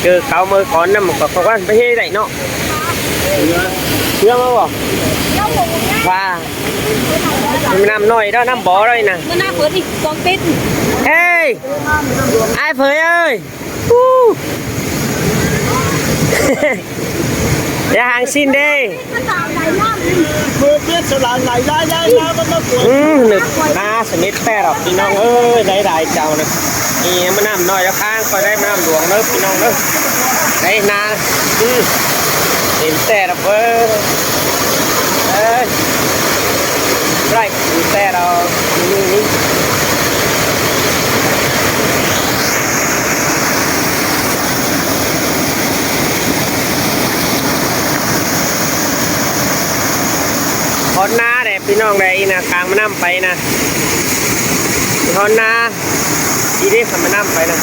คือเขามือก่อนนั่นมันก็เขาก็ไปเฮ็ดได้เนาะเชื่อมั้ยบ่ว่ามันน้ำน้อยแล้วน้ำบ่อเลยนะ nó nắp bữa đi con tít เฮ้ยไอ้เผยเอ้ยอย่าห่างสิ้นเด้ Mưa biết sẽ là này ra nó cuốn หนึกนาสนิทแต่หรอกพี่น้องเอ้ยได้เจ้านะนี่มันน้ำน้อยแล้วข้างก็ได้น้ำหลวงเด้อพี่น้องเด้อได้นาเห็นแต่หรอกเอ้ยไรแต่เรานี่ฮอนนาเด้พี่น้องได้นะกลางมันน้ำไปนะฮอนนาอีเด็กมันน้ำไปนะ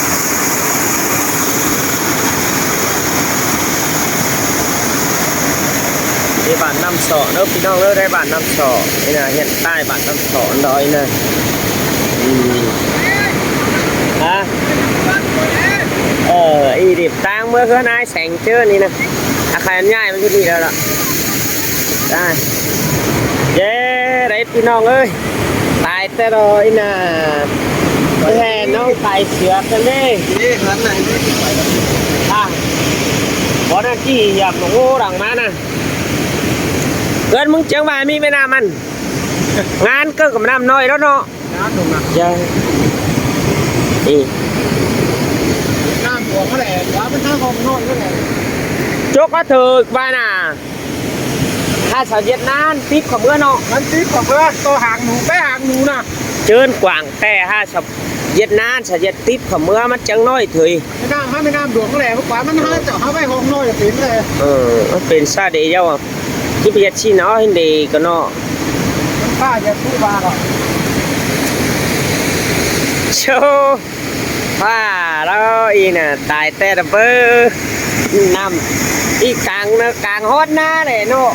ได้บ้านน้ำสอเนอะพี่น้องเนอะได้บ้านน้ำสอนี่นะเห็นใต้บ้านน้ำสอดอยนะฮะอีดิบตังเมื่อคืนนายแสงเจอนี่นะอาคารง่ายมันจะดีแล้วล่ะได้เย้ได้พี่น้องเอ้ยตายแต่รอยนะแทนน้องตายเสือกันเลย Đi hắn này đi phải là บอสที่อยากโง่ดังมานะเกินมึงเจียงวายมีไม่น่ามันงานก็กับน้ำน้อยแล้วเนาะ Đá đúng là ยังนี่ Nam của có lẽ đá bên thang hồng ngon có lẽ จกก็ถือบ้าน่ะถ้าสาวเวียดนามติดของเมื่อเนาะ Hắn tiếp của bữa to hàng nụ bé hàng nụ nè เชิญกว่างแต่ถ้าสาวเวียดนามสาวเวียดติดของเมื่อมันจังน้อยถือ Mấy nam đuổi có lẽ có quá nó chở hai bay hồng nôi là tím này มันเป็นซาเดียวที่ประหยัดชีน้อยเห็นดีก็เนาะ Pha giờ thu ba rồi โชว์ว่าแล้วอีน่ะตายแต่ดับเบิ้ลน้ำอีกลางฮอดหน้าเลยเนาะ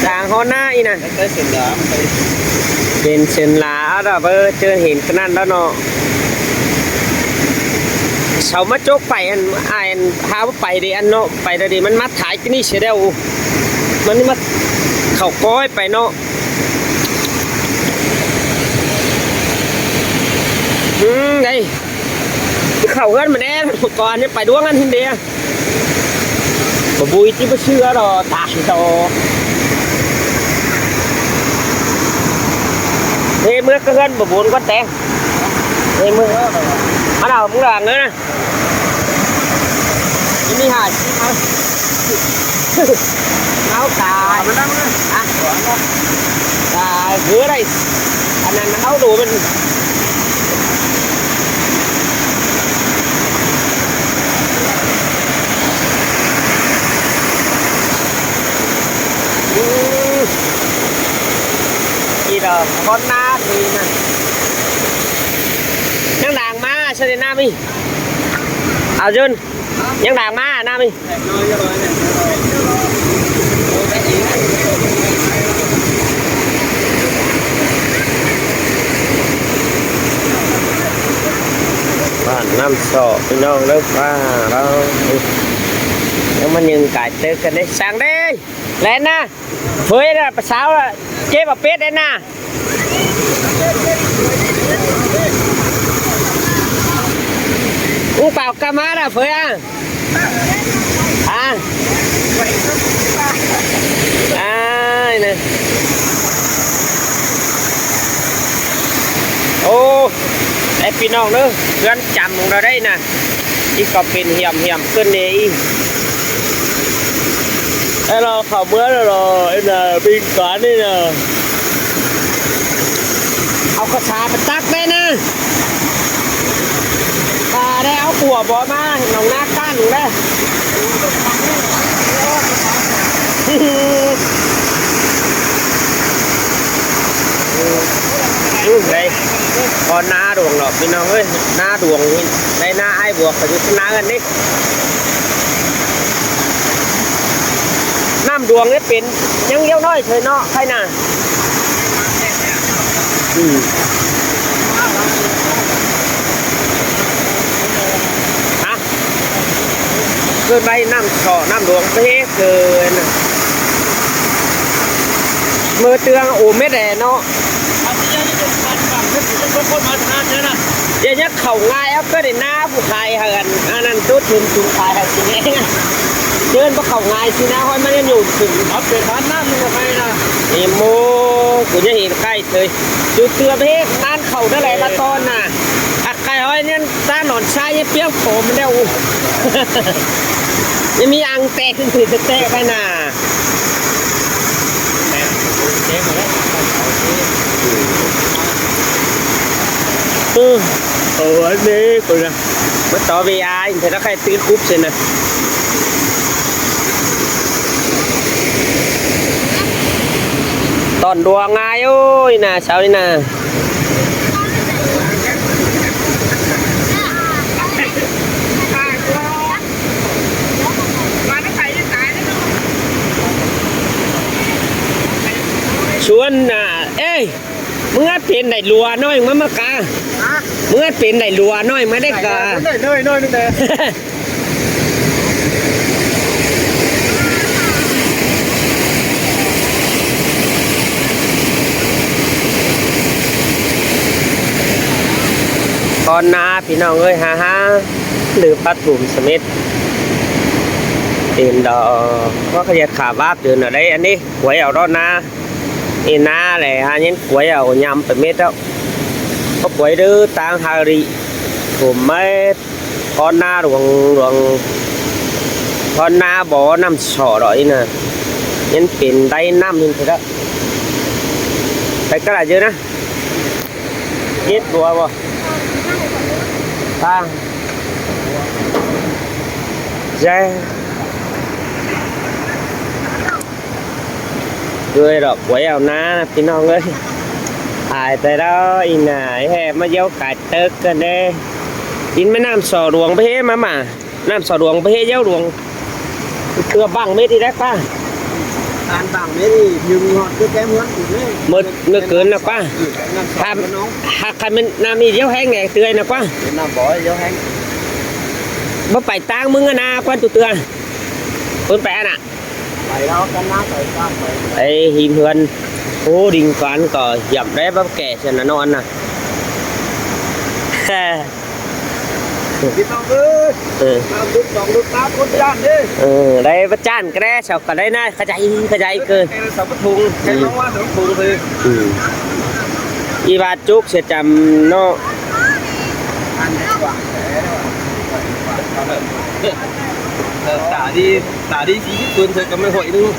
กลางฮอดหน้าอีน่ะ Cái sườn đá เป็นเชิญลาดับเบิ้ลเจอเห็นขนาดแล้วเนาะเสามาโจกไปอันพาไปดิอันเนาะไปดิมันมัดถ่ายที่นี่เสียแล้วมันมัดเข่าก้อยไปเนาะไงเข่ากันมาแน่ก่อนนี่ไปด้วงกันทีเดียวบุยที่ไม่เชื่อหรอตายต่อเฮ้เมื่อก็เงินบุญก็แต่งเฮ้เมื่อมาเอามึงหลังเลยนะนี่มีหาชิมเอาตายมันนั่งเลยอ่ะตายเหืออะไรอันนั้นมันเอาดูมันอีดอกคนหน้าดีนะยังด่างมาใช่ไหมน้ามิเอาจุนยังด่างมาน้ามิบ้านน้ำสอพี่น้องเลิกว่าเราแล้วมันยังกายเตะกันได้สั่งได้แล้วนะเฮ้ยนะภาษาเจ็บเป็ดได้นะอู้เปล่ากามาน่ะเฟยอ่ะนี่โอ้ไอพี่น้องเนอะเพื่อนจำของเราได้นะอีกก็เป็นเหี่ยมขึ้นเลยไอเราเขาเมื่อเราไอ้น่ะปีนก่อนนี่นะเอากระชาไปตักได้นะตาได้เอาขัวบอมาหนองนาก้านหนูได้đây còn ná đuồng lọพี่น้องเอ้ยหน้าดวงได้หน้าไอ้บวกกับยุทธนากันนี่น้ำดวงนี่เป็นยังเยี่ยวน้อยเฉยเนาะใครน่ะฮะ เกินไปน้ำช่อน้ำหลวงเพเกินมือเตืองโอ้ไม่แดเนาะ อันนี้นี่เป็นการบังนึกถึงคนมาทานเนี่ยนะ อย่ายักเข่าง่ายเอาก็ได้หน้าผู้ชายหันอันนั้นจุดถึงจุดชายหันสิเองเดินเพราะเข่าง่ายสินะห้อยมันยังอยู่ถึง เอาเป็นทานน้ำมันไปนะ นี่โมกูจะเห็นใกล้เลยจุดเตือเพนั่นเข่าได้หลายละตอนน่ะอัดไก่ห้อยเนี่ยตาหนอนชายเปี้ยผมมันได้อู้ยังมีอังแตกขึ้นถือจะแตกไปน่ะ เจ๊หมดแล้ว อันนี้กูนะมาต่อวีอาร์แต่ถ้าใครตื้อคุบสินะตอนดวงไงโอ้ยน่ะเช้านี่น่ะชวนน่ะเอ้ยมึงอาจเป็นได้รัวน้อยมั้งมากามึงอาจเป็นได้รัวน้อยมาได้กา น้อยนึงแต่ ตอนนาพี่น้องเอ้ยฮ่าหรือปัดถุมสมิธtiền đò có cái gì khả váp từ ở đây anh đi quấy ở đó na in na này hai nhánh quấy ở nhầm phải mét đâu có quấy đứa tăng hai đi của mấy con na ruộng con na bỏ nằm sọ rồi nè nhánh tiền đây năm như thế đó thấy cái là chưa nè chết đùa vô ta ra cười rồi quấy ao náพี่น้องเอ้ยถ่ายแต่đó in này hè mà dấu cải tớt cái đây in mấy nam sò ruộng bê mà nam sò ruộng bê dấu ruộng cưa bằng mấy đi đấy qua การบังไม่ดียืมหอดคือแก้มหัวอยู่นี่ mực cứng là qua tham tham mình nam đi dấu hang này tươi là qua น้ำบ่อยเยอะแห้ง บ่ไปตางมึงอะนะquan tụi tươiคนแปะน่ะ ไปแล้วกันน้ำไปตามไป ไอ้หิมเฮือนโอ้ดิงฟันก็หยับได้บ่แก่เช่นน่ะนอนน่ะ พี่น้องเอ้ยน้ำดุดสองดุดตามคนย่านดิ ได้บ่จานก็ได้ชอบก็ได้นะเข้าใจเกิน แค่สับปะทุงแค่น้องว่าสับปะทุงเลย อีบาจุกเสียจำเนาะ อันนี้ว่าtả đi xí chút tuần thôi cầm mấy hội luôn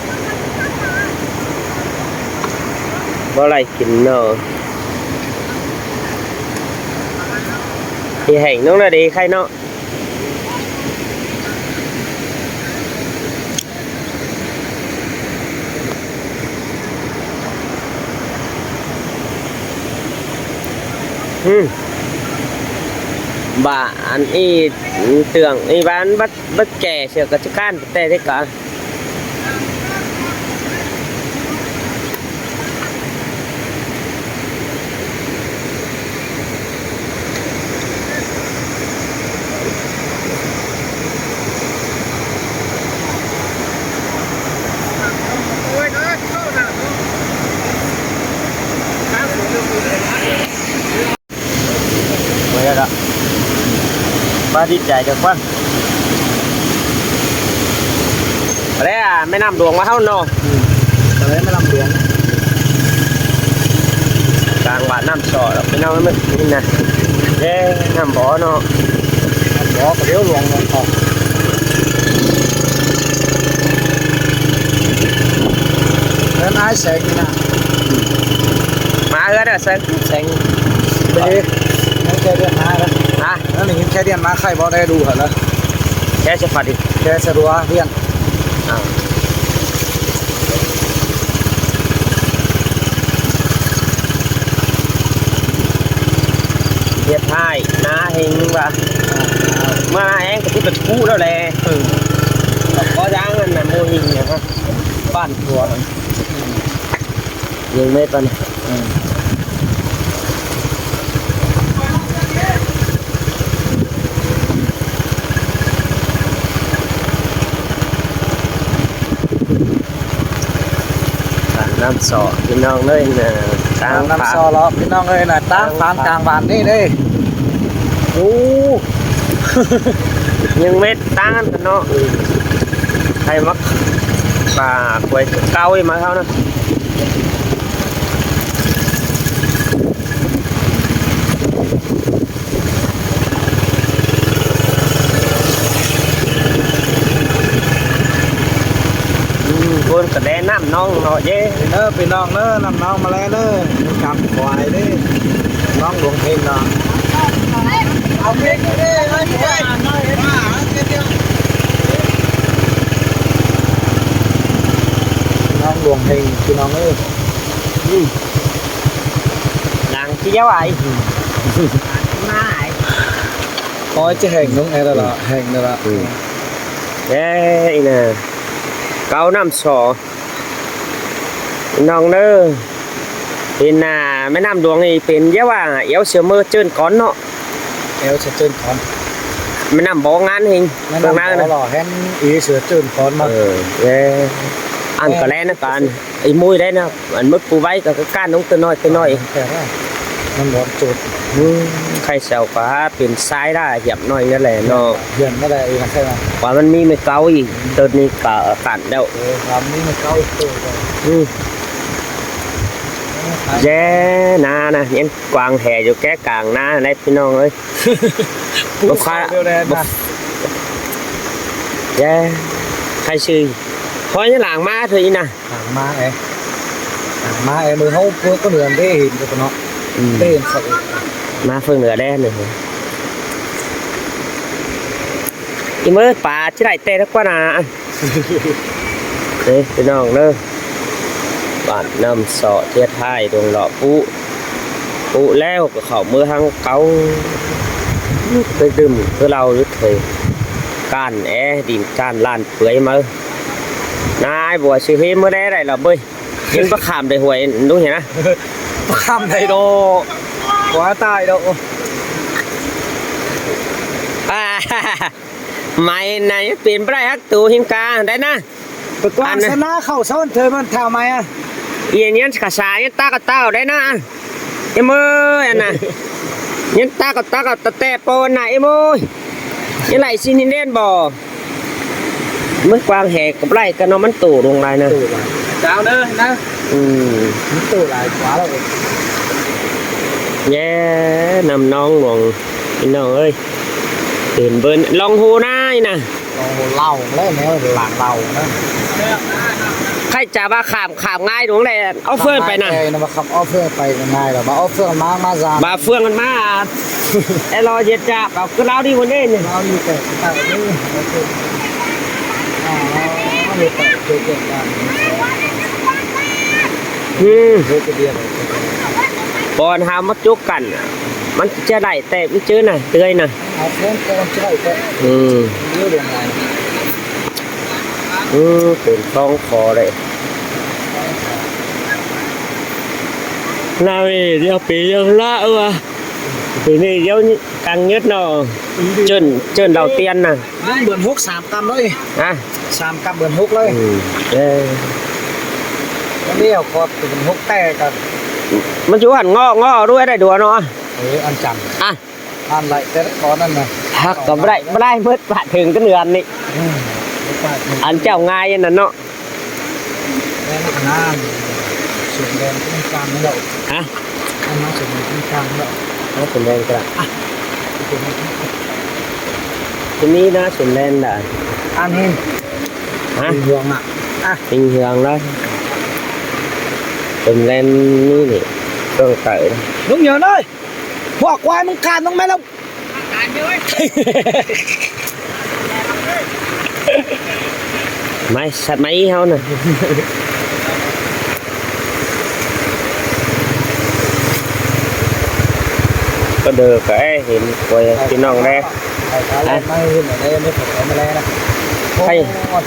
บ่ไรกินเนาะที่แห่งน้องน่ะดีใครเนาะbà anh y tưởng y bán bắt kẻ sửa cả chiếc can tè thế cả rồi đó ba đi chạy được quá đấy à mấy năm đường mà không nô đấy mới làm đường càng bạn năm sọ được mấy năm mới nè thế nằm bỏ nó bỏ cái điếu luồng luồng nên ai sẽ như nào má ớt à xanh đi nó chơi điện má đó à nó là những chơi điện má khai bao đây đủ hả đó thế sẽ phạt đi chơi xe đua điện à. Thiệt hai ná hình và mà em có chút cũ đó lè có dáng là mô hình này ha bản thua nhiều mê tuần น้ำสอพี่น้องเลยนะกลาง น้ำซอล้อพี่น้องเลยนะตั้งฟาร์มกลางบ้านนี่เด้โอ้ ยังเม็ดตั้งกันเนาะใครมักปลาควยเก้าอีมาเขานะคนกระแดน้ำน้องเนาะเย้ เด้อพี่น้องเด้อน้ำน้องมาแล้วเด้อจับควายเด้น้องหลวงเพลงเนาะเอาเพลงเด้อเลยพี่เด้อน้องหลวงเพลงพี่น้องเอ้ย ดังที่เย้าไอ้มาไอ้ คอยจะแห่งน้องแอร์ละแห่งนั่นละ เย้อีน่ะเก้าน้ำสอน้องเด้อเป็นแม่น้ำดวงนี่เป็นเยาว่าเอวเสือมือเจิ้นก้อนเนาะ เอลจะเจิ้นคอน แม่น้ำบ่องานเฮง นั่น เบิ่งหน้า น่ะ นะ หล่อแฮนอีเสือเจิ้นคอนมา เย้อันก็แล้วนะกันไอ้มุ้ยได้นะอันมึกปูไว้ก็ก้านน้องตัวน้อยตัวน้อย แต่ว่ามันร้อนจุด ใครเซาก็เป็นซ้ายได้เหยียบน้อยนั่นแหละเนาะ เย็นไม่ได้เองใช่ไหม ว่ามันมีไม่เก่าอีกตัวนี้ก็กันแล้ว ทำนี่มันเก้าตัวเลย แย่นานะเห็นกวางแห่อยู่แก้กลางนาได้พี่น้องเอ้ย บุกเข้าเดียวแดนนะ แย่ใครซื้อพอจะหลังมาเถอะอีน่ะ หางมาเองหางมาเองมือเขาเพื่อก็เหนือนได้เห็นกันเนาะได้เห็นสัตว์ มาเพิ่งเหนือแดนเลยอีเมื่อป่าจะได้เตะทักว่านาเฮ้ยพี่น้องเด้อบ้านน้ำสอเทียไทยดวงหล่อปุแล้วก็เข้ามือทางเก่าไปดื่มเพื่อเราหรือเถยก้านแอดินก้านลานเปื่อยมานายบัวซื้อเฮมื่อได้ไรล่ะเบ้ยเห็นประขามได้หวยดูเห็นนะ ข้ามไทยโดหัวตายโด ไม่นายเปลี่ยนไปได้ฮักตูหิมกาได้นะ ไปกวางชนะเข้าซ้อนเธอมันทำไมอ่ะ เอียนยันกระสายยันตากระเต้าได้นะเอ็มเอ้ยอันน่ะยันตากระตะแต่โปนน่ะเอ็มเอ้ยยันไหลซินินเด่นบ่เมื่อกวางแหกกับไล่กันเนาะมันตู่ลงไรนะ เจ้าเด้อนะ มัน ตัวหลายขวาแล้ว แย่นำน้องหลวงพี่น้องเอ้ยเห็นเบิ้นลองหูนายนะ เราเล่าแล้วแนวหลังเรานะ ใครจะมาขามง่ายดวงแดดเอาเฟื่องไปนะ นะมาขับออฟเฟอร์ไปง่ายหรอมาออฟเฟอร์มาซา บาเฟื่องมันมาไอ้รอเย็ดจ้าเอาคือเราดีวันนี้เนี่ย เราอยู่แต่ต่างนี่เราแต่เกิดการเกิดเดียว บอลหามาจุกกันน่ะมันจะได้แต่ไม่เจอน่ะเตยน่ะ เอาเพิ่มเติมใช่ก็เยอะเรื่องไง เป็นคล้องคอเลยnào thì đeo bị lạ mà thì này đeo càng nhất nào chân đầu tiên nè นั่งเบือนฮุก3 กรัมเลย à 3 กรัมเบือนฮุกเลย เลี้ยวคอเป็นฮุกแต่กัน มันchú hẳn ngọ đuôi này đùa nó อันจัง à อันไหลแต่คอนั่นนะ หักกับได้มืดผ่านถึงกันเดือนนี่อันเจ้าง่ายนั่นเนาะ แม่ลูกน้ำส่วนแดงก็ต้องกลางนี่แหละ ฮะ อันนั้นส่วนแดงต้องกลางนี่แหละ nó sườn đen cả cái ní nó sườn đen là อันนี้ hả ดวงอ่ะ bình thường đó sườn đen ní thì tương tự đó ลุงเหยินเอ้ยพวกควายมึงการต้องไหมล่ะ máy sạch máy không nè có được cái hiện quay cái non đây ไม่เห็นอะไรไม่ถอดมาแล้วนะ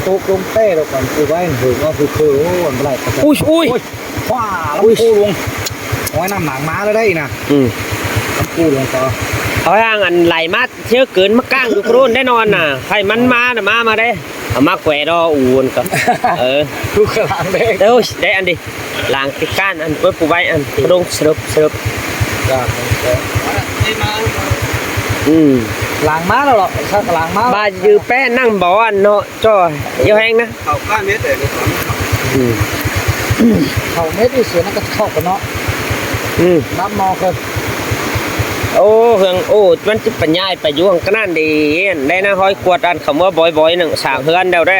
ตุ๊กลุงเต้เราก่อนคือไว้ถึงก็คือโอ้ยอะไร ui ui ว้าแล้วปูลุงโอ้ยน้ำหนักม้าเลยได้นะ ừ น้ำปูลุงต่อ เอาย่างอันไหลมาเที่ยวเกินมาก้างอยู่โครนได้นอนน่ะใครมันมาน่ะมาได้เอามาแขวดออูนก็ลูกกระลังเด็กเด้อได้อันดิล้างติก้านอันเปิดปูไว้อันกระดงสรุปล้างม้าแล้วหรอถ้าล้างม้าบายือแป้นั่งบ่อันเนาะจ้อยเยอะแห้งนะเขาก้านเม็ดเลยเขาเม็ดที่เสียนั่นก็ชอบกันเนาะน้ำมอคือโอ้เฮืองโอ้มันจะปัญญาไปอยู่ข้างนั่นดีได้นะห้อยกวดอันคำว่าบ่อยๆหนึ่งสามเฮือนเดียวได้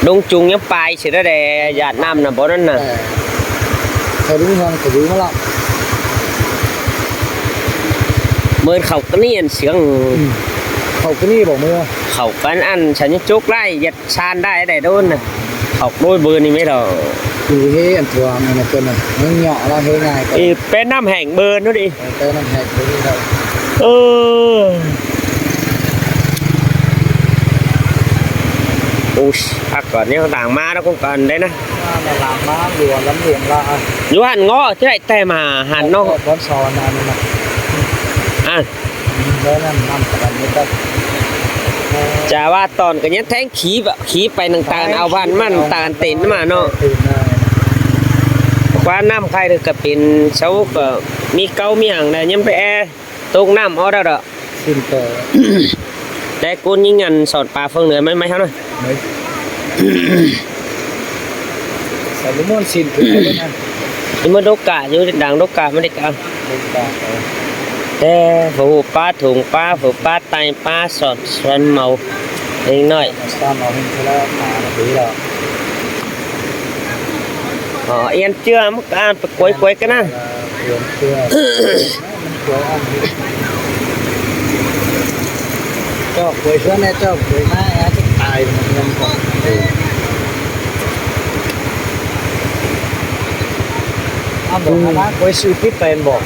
ดงจุงยังไปเสียได้หยาดน้ำน่ะบ่นั่นน่ะเคยรู้มั้งเคยรู้มั้งล่ะเมื่อเขาก็นี่เสียงเขาก็นี่บอกมือเขากันอันฉันยังจุกไล่ยัดชานได้โดนน่ะเขาโดยเบอร์นี่ไม่หรอกคือเฮ้อันตัวมันเกินน่ะมันเหยาะเราเฮ้ง่ายเป็นน้ำแห่งเบอร์นั่นดิเป็นน้ำแห่งเบอร์เราโอ้พักก่อนเนี่ยต่างมาแล้วก็ก่อนได้นะต่างมาหลวงล้ำหลวงละอยู่หันง้อที่ไหนแต่มาหันนอกบอลซอนนั่นน่ะแล้วนั่นนำกันนี่ก็จะว่าตอนกันเนี้ยแทงขี่ไปต่างๆเอาบ้านมันต่างเต็นมาเนาะว่าน้ำใครก็เป็นเช้าก็มีเกามีอย่างไรยังไปตกน้ำเอาได้หรอขึ้นต่อแต่กูยิ่งเงินสอดปลาเฟืองเหนือไม่เท่านั้นใส่ลูกมันสินขึ้นเลยนะนี่มันดกกะอยู่ดังดกกะไม่ได้กะแต่ผูปลาถุงปลาผูปลาไตปลาสดส่วนเมาเล็กน้อยตอนเราเห็นแล้วมาดีแล้วเอียนเชื่อมันการไปกวยกันนะเอียนเชื่อเจ้าป่วยเชื่อแน่เจ้าป่วยหน้าจะตายมันยังก่อนบอกคณะป่วยซื้อพิษเป็นบอก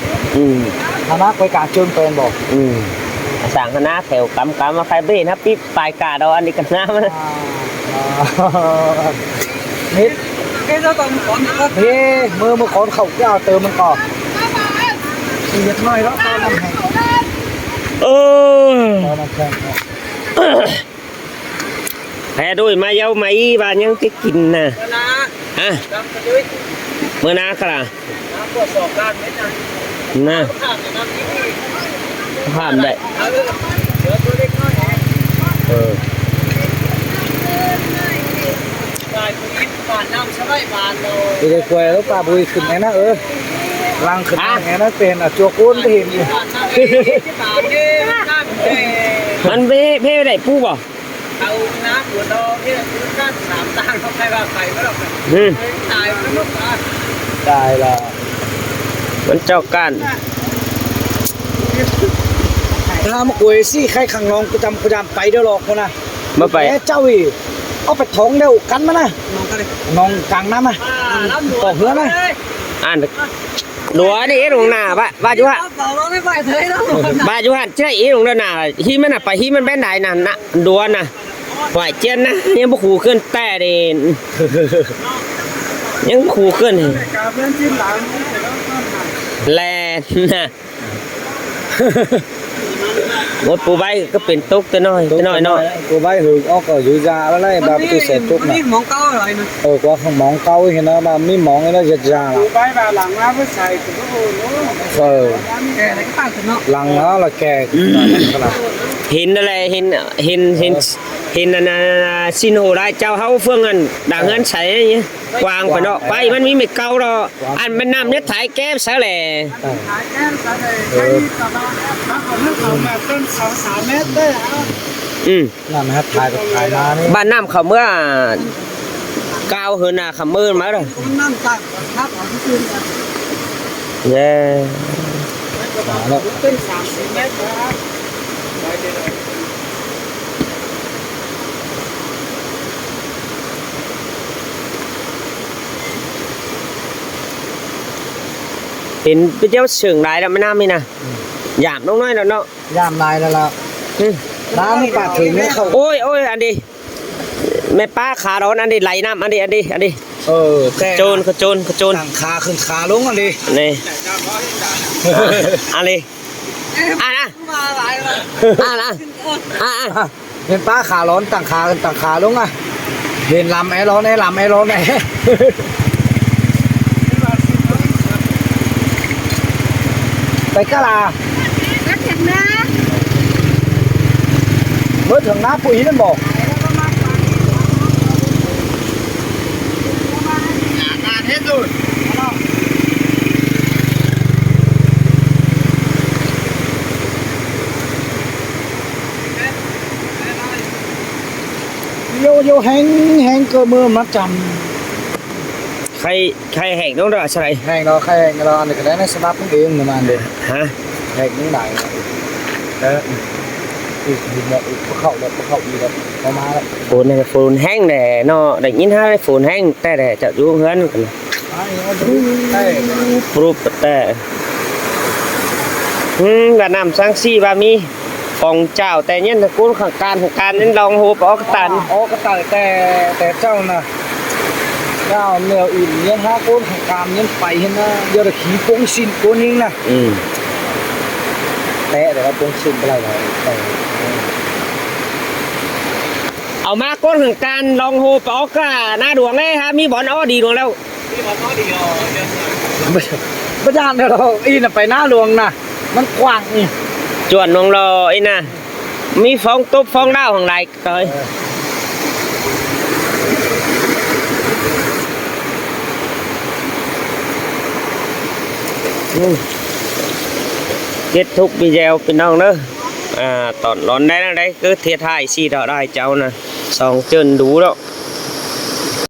คณะป่วยการจนเป็นบอกสั่งคณะแถวกำมาใครเบ้นะปิ๊บปลายกาเราอันนี้กันน้ำนะนิดเฮ้มือคนเขาจะเอาเติมมันก่อนสีเล็กน้อยแล้วตอนน้ำแห้งตอนน้ำแห้งแพ้ด้วยมาเย้ามาอีบ้านยังจะกินนะฮะเมื่อนาครับน่ะผ่านได้đi đây quay lúc bà bùi khẩn nghe nó lăng khẩn nghe nó tiền ở chùa côn thì hìnhมันเพ่ได้ปูบ่เอาน้ำหัวดอที่ก้านสามตังเขาใครว่าใครไม่หรอกตายมันลูกตายละมันเจ้ากันถ้ามาคุยสิใครขังน้องกูจำไปเดี๋ยวหรอกคนน่ะมาไปเจ้าอีเอาไปท้องเดี๋ยวกันมานะน้องกลางน้ำนะต่อเพื่อนนะหลัวนี่ตรงหน้าบ้าจุฮะบ้าจุฮะใช่ตรงหน้าที่มันไปที่มันเป็นไหนน่ะนะดัวน่ะไหวเจนนะยังบุกขู่ขึ้นแต่เด่นยังขู่ขึ้นแลน่ะหมดปูใบก็เป็นตุ๊กตัวน้อยปูใบหือออกก็อยู่ยาแล้วไล่แบบตัวเสร็จตุ๊กนะมองเก้าอะไรนะก็ข้างมองเก้าเห็นนะแบบไม่มองเลยนะจะยาปูใบแบบหลังน้ำไม่ใส่ถุงมือแก่อะไรก็ต่างกันเนาะหลังแล้วละแก่เห็นอะไรเห็นอันซินโหได้เจ้าเฮาเฟื่องอันด่างเงินใส่อย่างเงี้ยกวางไปเนาะไปมันมีไม่เก่าหรอกอันมันน้ำเนื้อถ่ายแก้มซะแหละ3 เมตรได้น้ำนะครับถ่ายมานี่บ้านน้ำเขาเมื่อเก่าเหินน่ะขมือมาเลยน้ำตักครับของที่คืนเย้เป็น30 เมตรครับเป็นเจ้าเสื่องได้แล้วไม่น่าไม่นะหยาบน้อยแล้วเนาะยามลายแล้วล่ะน้ำไม่ปาดถึงเนี่ยเขาโอ้ยอันดีแม่ป้าขาร้อนอันดีไหลน้ำอันดีโจรต่างขาขึ้นขาลงอันดีนี่ อะไรอ่ะนะ มาหลายวัน อ่ะนะอ่ะ เห็นป้าขาร้อนต่างขากันต่างขาลงอ่ะเห็นลำไอ้ร้อนไอ้ลำไอ้ร้อนไอ้ไปกะลา ก็ถึงนะ เมื่อถึงน้าปุ๋ยนั่นบอก งานเฮ็ดดู โยแห้งก็มือมัดจ ใครแหกน้องดอกอะไร ำแห้งเราใครแห้งเราอันนี้ก็ได้ในสนับมันเองประมาณเดียว ฮะ แห้งนี่ไหนอีกหินแบบอีกเข้าแบบเข้าอีกแบบประมาณแล้ว ฝนแห้งแดดเนาะได้ยินฮะฝนแห้งแต่แดดจะอยู่เฮือนกัน ได้ ปรูปแต่แบบน้ำสังซีบามีของเจ้าแต่เนี่ยนะกูขังการของการนั้นลองโหปอกตัน โอ้ก็แต่เจ้าน่ะเจ้าเหนียวอิ่มเนี่ยฮะก้นของการเนี่ยไปเห็นนะเดี๋ยวจะขี่โป้งซินก้นนี้นะแต่เดี๋ยวโป้งซินไปไรเลยแต่ เอามาก้นของการลองโหปอกกะหน้าดวงเลยฮะมีบอลอ้อดีดวงแล้ว ที่มันน้อยเดียวเดือน ไม่ได้เดี๋ยวเราอีน่ะไปหน้าหลวงนะมันกว้างนี่ จวนวงรอไอ้น่ะมีฟองตุ๊บฟองดาวของไรเกยkết thúc video bên ông nữa tọn lón đấy nó đấy cứ thiệt hại xì đó đây cháu nè xong chân đủ đó